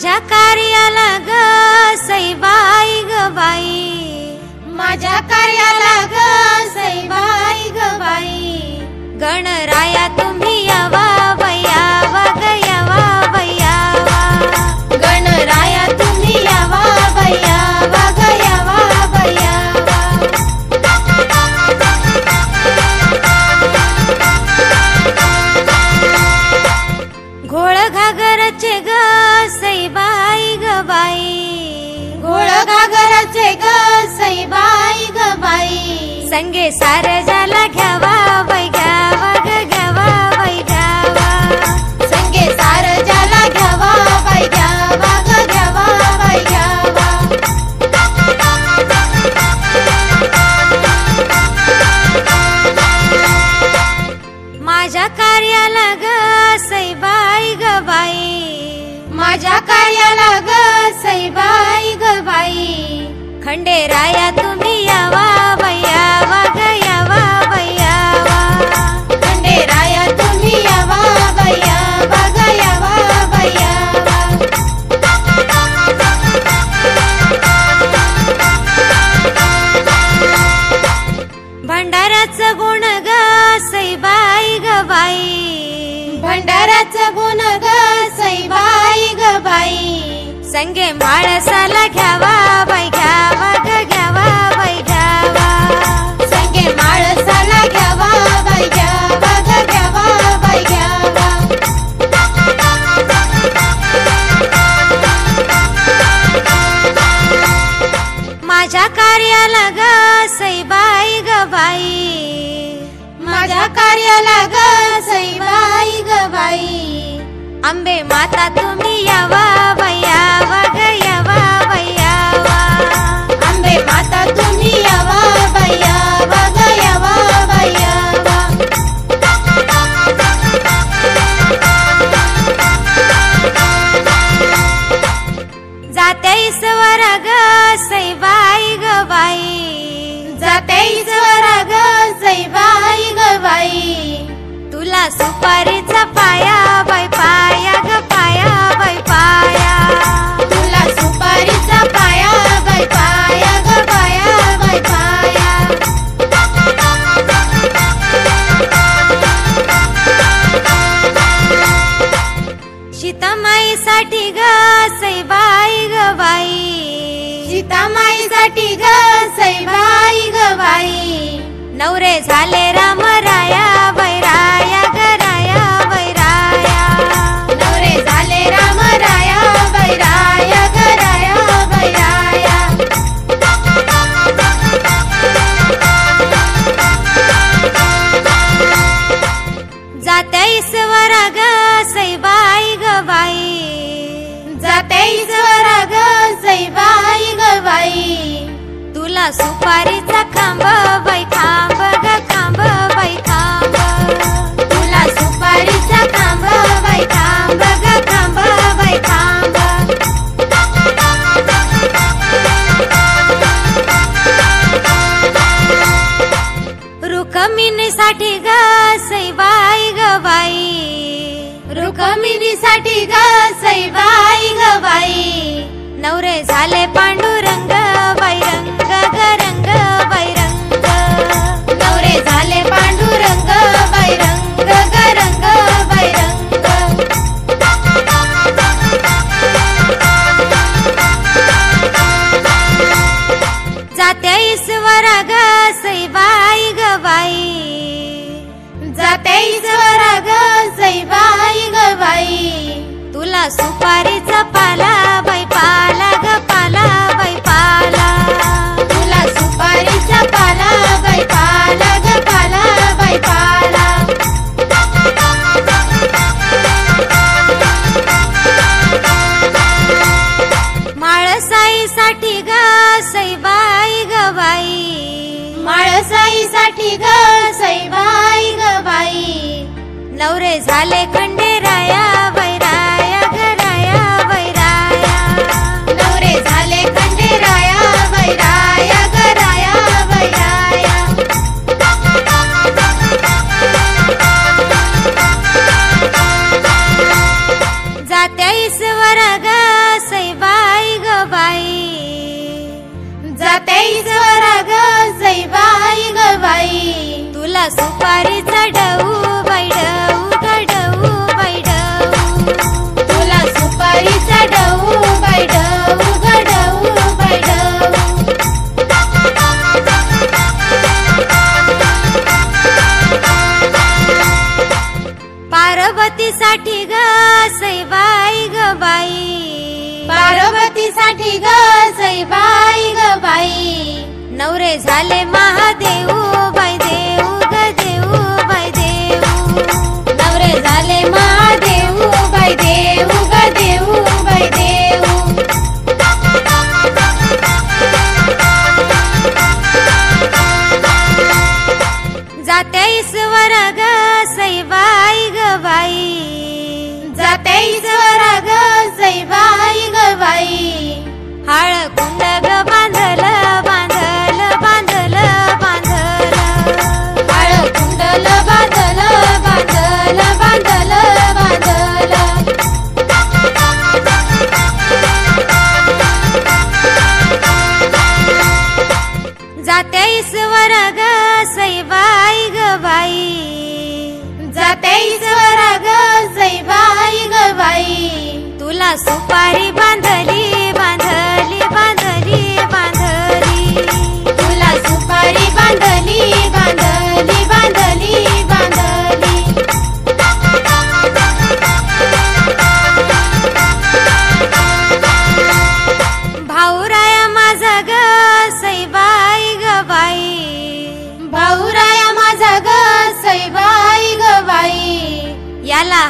माझ्या कार्याला ग सईबाई ग बाई, माझ्या कार्याला ग सईबाई ग बाई। गणराया तुम्ही यावा बयावा ग यावा बयावा, गणराया तुम्ही यावा बयावा ग यावा बयावा। घोळ घागराचे ग सईबाई ग बाई, घोळ घागराचे ग सईबाई ग बाई। संगे सार जाला घ्यावा बाई घ्यावा ग घ्यावा बाई घ्यावा, संगे सार जाला घ्यावा बाई घ्यावा ग घ्यावा बाई घ्यावा। माझ्या कार्याला ग सईबाई ग बाई, माझ्या कार्याला ग सईबाई ग बाई। खंडेराया तुम्ही यावा बाई यावा ग यावा बाई यावा, खंडेराया तुम्ही यावा बाई यावा ग यावा बाई यावा। भंडाराचं गुण ग सईबाई ग बाई, भंडाराचं गुण ग सईबाई ग बाई। संगे माळसाला घ्यावा बाई घ्यावा ग घ्यावा बाई घ्यावा, संगे माळसाला घ्यावा बाई घ्यावा ग घ्यावा बाई घ्यावा। माझ्या कार्याला ग सईबाई ग बाई, माझ्या कार्याला ग सईबाई ग बाई। अंबे माता तुम्ही यावा बाई यावा ग यावा बाई यावा, अंबे माता तुम्ही यावा बाई यावा ग यावा बाई यावा। जाते ईश्वर ग सईबाई ग बाई, जाते ईश्वर ग सईबाई ग बाई। तुला सुपारीचा पाया बाई पाया ग पाया बाई पाया, तुला सुपारीचा पाया बाई पाया ग पाया बाई पाया। सीतामाईसाठी ग सईबाई ग बाई, सीतामाईसाठी ग सईबाई ग बाई। नवरे झाले राम राया बाई राया ग राया बाई राया, नवरे झाले राम राया बाई राया ग राया बाई राया। जाते ईश्वर ग सईबाई ग बाई, जाते ईश्वर ग सईबाई ग बाई। तुला सुपारीचा खांब बाई खांब ग खांब बाई खांब, तुला सुपारीचा खांब बाई खांब ग खांब बाई खांब। रुक्मिणीसाठी ग सईबाई ग बाई, रुक्मिणीसाठी ग सईबाई ग बाई। नवरे झाले पांडुरंग बाई रंग ग रंग बाई रंग, नवरे झाले पांडुरंग बाई रंग ग रंग बाई रंग। जाते ईश्वर ग सईबाई ग बाई, जाते ईश्वर ग सईबाई ग बाई। तुला सुपारीचा पाला बाई पाला ग पाला बाई पाला, तुला सुपारीचा पाला बाई पाला ग पाला बाई पाला। माळसाईसाठी ग सईबाई ग बाई, माळसाईसाठी ग सईबाई ग बाई। नवरे झाले खंडेराया बाई राया ग राया बाई राया, नवरे झाले खंडेराया बाई राया ग राया बाई राया। जात्या ईश्वर ग नवरे झाले महादेव बाई देऊ ग देऊ बाई देऊ. नवरे झाले महादेव बाई देऊ ग देऊ बाई देऊ. जाते ईश्वर ग सईबाई ग बाई. जाते ईश्वर ग सईबाई ग बाई. हाळ कुंड ग बांधल बांधल बांधल बांधल. हाळ कुंडल बांधल बांधल बांधल बांधल. जाते ईश्वर ग सईबाई ग बाई. जाते ईश्वर ग सईबाई ग बाई. तुला सुपारी बांधली बांधली बांधली बांधली. तुला सुपारी बांधली बांधली बांधली बांधली. भाऊराया माझा ग सईबाई ग बाई. भाऊराया माझा ग सईबाई ग बाई. याला